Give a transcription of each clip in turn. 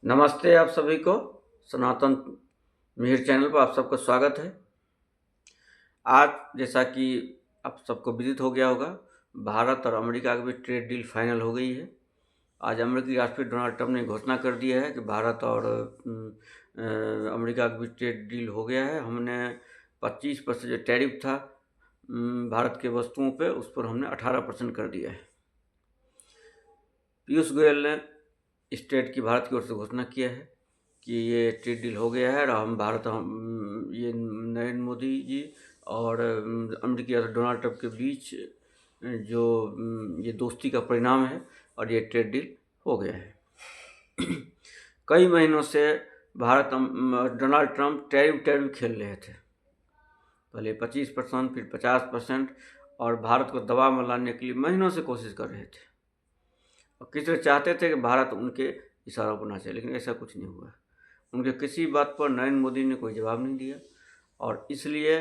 नमस्ते आप सभी को। सनातन मिहिर चैनल पर आप सबका स्वागत है। आज जैसा कि आप सबको विदित हो गया होगा, भारत और अमेरिका के बीच ट्रेड डील फाइनल हो गई है। आज अमेरिकी राष्ट्रपति डोनाल्ड ट्रंप ने घोषणा कर दी है कि भारत और अमेरिका के बीच ट्रेड डील हो गया है। हमने 25% जो टैरिफ था भारत के वस्तुओं पे, उस पर हमने 18% कर दिया है। पीयूष गोयल ने स्टेट की भारत की ओर से घोषणा किया है कि ये ट्रेड डील हो गया है और ये नरेंद्र मोदी जी और अमेरिकी राष्ट्रपति डोनाल्ड ट्रंप के बीच जो ये दोस्ती का परिणाम है और ये ट्रेड डील हो गया है। कई महीनों से डोनाल्ड ट्रंप टैरिफ खेल रहे थे, पहले 25%, फिर 50%, और भारत को दबाव में लाने के लिए महीनों से कोशिश कर रहे थे। और किसी चाहते थे कि भारत उनके इशारों पर ना चले, लेकिन ऐसा कुछ नहीं हुआ। उनके किसी बात पर नरेंद्र मोदी ने कोई जवाब नहीं दिया और इसलिए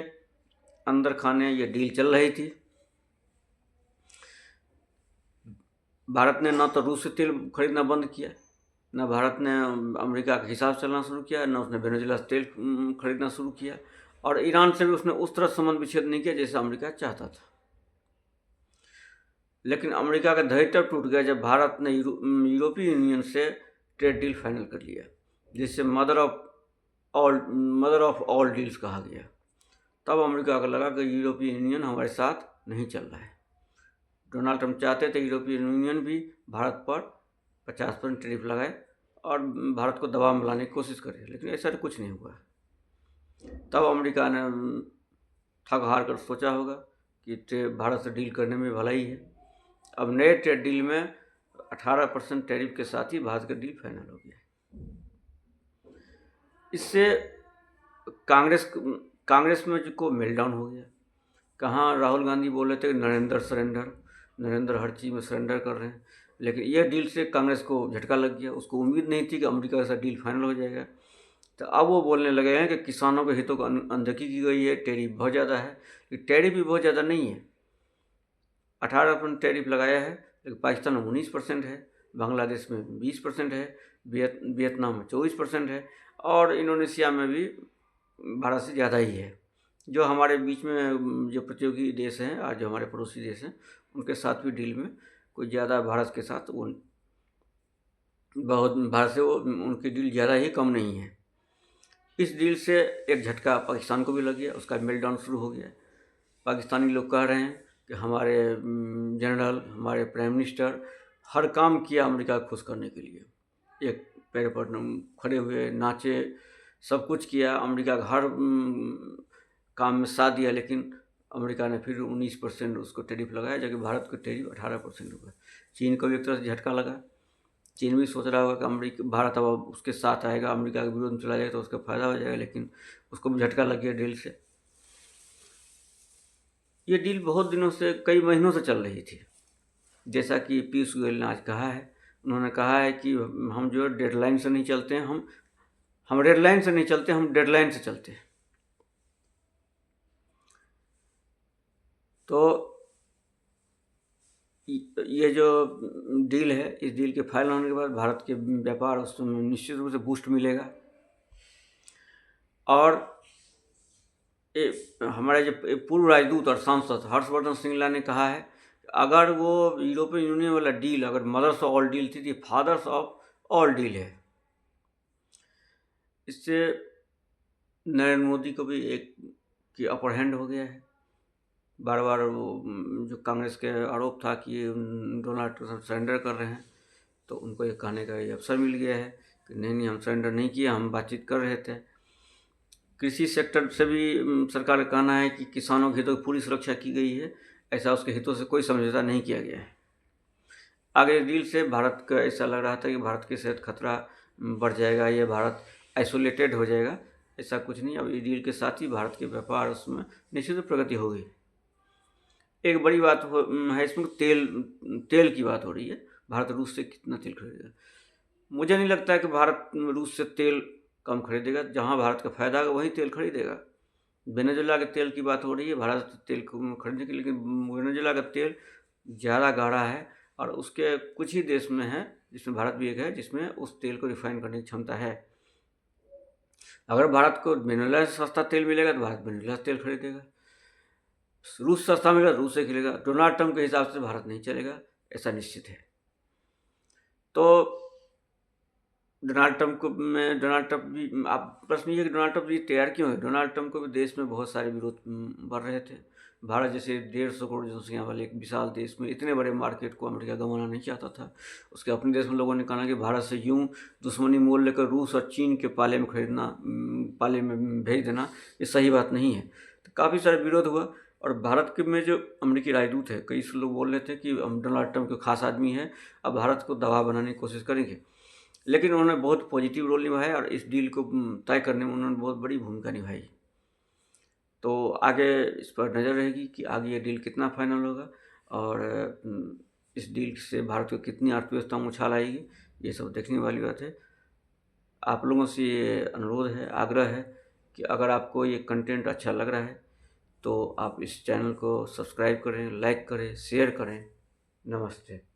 अंदर खाने ये डील चल रही थी। भारत ने न तो रूस से तेल खरीदना बंद किया, न भारत ने अमेरिका के हिसाब से चलना शुरू किया, न उसने वेनेजुएला से तेल खरीदना शुरू किया, और ईरान से भी उसने उस तरह संबंध विच्छेद नहीं किया जैसे अमेरिका चाहता था। लेकिन अमेरिका का धैर्य तब टूट गया जब भारत ने यूरोपीय यूनियन से ट्रेड डील फाइनल कर लिया, जिससे मदर ऑफ ऑल डील्स कहा गया। तब अमेरिका को लगा कि यूरोपीय यूनियन हमारे साथ नहीं चल रहा है। डोनाल्ड ट्रंप चाहते थे यूरोपीय यूनियन भी भारत पर 50% टैरिफ लगाए और भारत को दबाव में लाने की कोशिश करे, लेकिन ऐसा कुछ नहीं हुआ। तब अमेरिका ने थक हार कर सोचा होगा कि भारत से डील करने में भलाई है। अब नए ट्रेड डील में 18% टैरिफ के साथ ही भारत का डील फाइनल हो गया। इससे कांग्रेस में को मेल्टडाउन हो गया। कहाँ राहुल गांधी बोल रहे थे नरेंद्र हर चीज़ में सरेंडर कर रहे हैं, लेकिन यह डील से कांग्रेस को झटका लग गया। उसको उम्मीद नहीं थी कि अमेरिका के साथ डील फाइनल हो जाएगा। तो अब वो बोलने लगे हैं कि किसानों के हितों को अनदेखी की गई है, टैरिफ बहुत ज़्यादा है। टैरिफ भी बहुत ज़्यादा नहीं है, 18% टैरिफ लगाया है, लेकिन पाकिस्तान में 19% है, बांग्लादेश में 20% है, वियतनाम में 24% है, और इंडोनेशिया में भी भारत से ज़्यादा ही है। जो हमारे बीच में जो प्रतियोगी देश हैं और जो हमारे पड़ोसी देश हैं, उनके साथ भी डील में कोई ज़्यादा भारत के साथ भारत से उनकी डील ज़्यादा ही कम नहीं है। इस डील से एक झटका पाकिस्तान को भी लग गया, उसका मेल्टडाउन शुरू हो गया। पाकिस्तानी लोग कह रहे हैं कि हमारे जनरल, हमारे प्राइम मिनिस्टर हर काम किया अमेरिका को खुश करने के लिए, एक पैर पर खड़े हुए, नाचे, सब कुछ किया, अमेरिका का हर काम में साथ दिया, लेकिन अमेरिका ने फिर 19% उसको टैरिफ लगाया, जबकि भारत को टैरिफ 18% हुआ। चीन को भी एक तरह से झटका लगा। चीन भी सोच रहा होगा कि भारत अब उसके साथ आएगा, अमेरिका के विरोध में चला जाएगा तो उसका फ़ायदा हो जाएगा, लेकिन उसको भी झटका लग गया डील से। ये डील बहुत दिनों से, कई महीनों से चल रही थी। जैसा कि पीयूष गोयल ने आज कहा है, उन्होंने कहा है कि हम जो डेडलाइन से नहीं चलते हैं, हम रेड लाइन से नहीं चलते, हम डेडलाइन से चलते हैं। तो ये जो डील है, इस डील के फाइनल होने के बाद भारत के व्यापार उसमें निश्चित रूप से बूस्ट मिलेगा। और हमारे जो पूर्व राजदूत और सांसद हर्षवर्धन श्रृंगला ने कहा है, अगर वो यूरोपियन यूनियन वाला डील अगर मदर्स ऑफ ऑल डील थी, तो फादर्स ऑफ ऑल डील है। इससे नरेंद्र मोदी को भी एक की अपर हैंड हो गया है। बार बार वो जो कांग्रेस के आरोप था कि डोनाल्ड ट्रंप सरेंडर कर रहे हैं, तो उनको ये कहने का ये अवसर मिल गया है कि नहीं, हम सरेंडर नहीं किया, हम बातचीत कर रहे थे। कृषि सेक्टर से भी सरकार का कहना है कि किसानों के हितों की पूरी सुरक्षा की गई है, ऐसा उसके हितों से कोई समझौता नहीं किया गया है। आगे डील से भारत का ऐसा लग रहा था कि भारत की सेहत खतरा बढ़ जाएगा, ये भारत आइसोलेटेड हो जाएगा। ऐसा कुछ नहीं, अब ये डील के साथ ही भारत के व्यापार उसमें निश्चित प्रगति होगी। एक बड़ी बात है इसमें, तेल की बात हो रही है। भारत रूस से कितना तेल खरीदेगा? मुझे नहीं लगता है कि भारत रूस से तेल कम खरीदेगा। जहां भारत का फ़ायदा होगा वहीं तेल खरीदेगा। वेनेजुएला के तेल की बात हो रही है भारत से तेल खरीदने की, लेकिन वेनेजुएला का तेल ज़्यादा गाढ़ा है और उसके कुछ ही देश में है जिसमें भारत भी एक है, जिसमें उस तेल को रिफाइन करने की क्षमता है। अगर भारत को वेनेजुएला से सस्ता तेल मिलेगा तो भारत वेनेजुएला से तेल खरीदेगा, रूस सस्ता मिलेगा रूस से खरीदेगा। डोनाल्ड ट्रंप के हिसाब से भारत नहीं चलेगा, ऐसा निश्चित है। तो डोनाल्ड ट्रंप भी, आप प्रश्न ये है कि डोनाल्ड ट्रंप जी तैयार क्यों है? डोनाल्ड ट्रंप को भी देश में बहुत सारे विरोध बढ़ रहे थे। भारत जैसे 150 करोड़ जनसंख्या वाले एक विशाल देश में इतने बड़े मार्केट को अमेरिका गंवाना नहीं चाहता था। उसके अपने देश में लोगों ने कहा कि भारत से यूं दुश्मनी मोल लेकर रूस और चीन के पाले में भेज देना, ये सही बात नहीं है। तो काफ़ी सारे विरोध हुआ, और भारत के में जो अमेरिकी राजदूत है, कई लोग बोल रहे थे कि हम डोनाल्ड ट्रंप के खास आदमी है, अब भारत को दबाव बनाने की कोशिश करेंगे। लेकिन उन्होंने बहुत पॉजिटिव रोल निभाया और इस डील को तय करने में उन्होंने बहुत बड़ी भूमिका निभाई। तो आगे इस पर नज़र रहेगी कि आगे ये डील कितना फाइनल होगा, और इस डील से भारत को कितनी अर्थव्यवस्था में उछाल आएगी, ये सब देखने वाली बात है। आप लोगों से ये अनुरोध है, आग्रह है कि अगर आपको ये कंटेंट अच्छा लग रहा है तो आप इस चैनल को सब्सक्राइब करें, लाइक करें, शेयर करें। नमस्ते।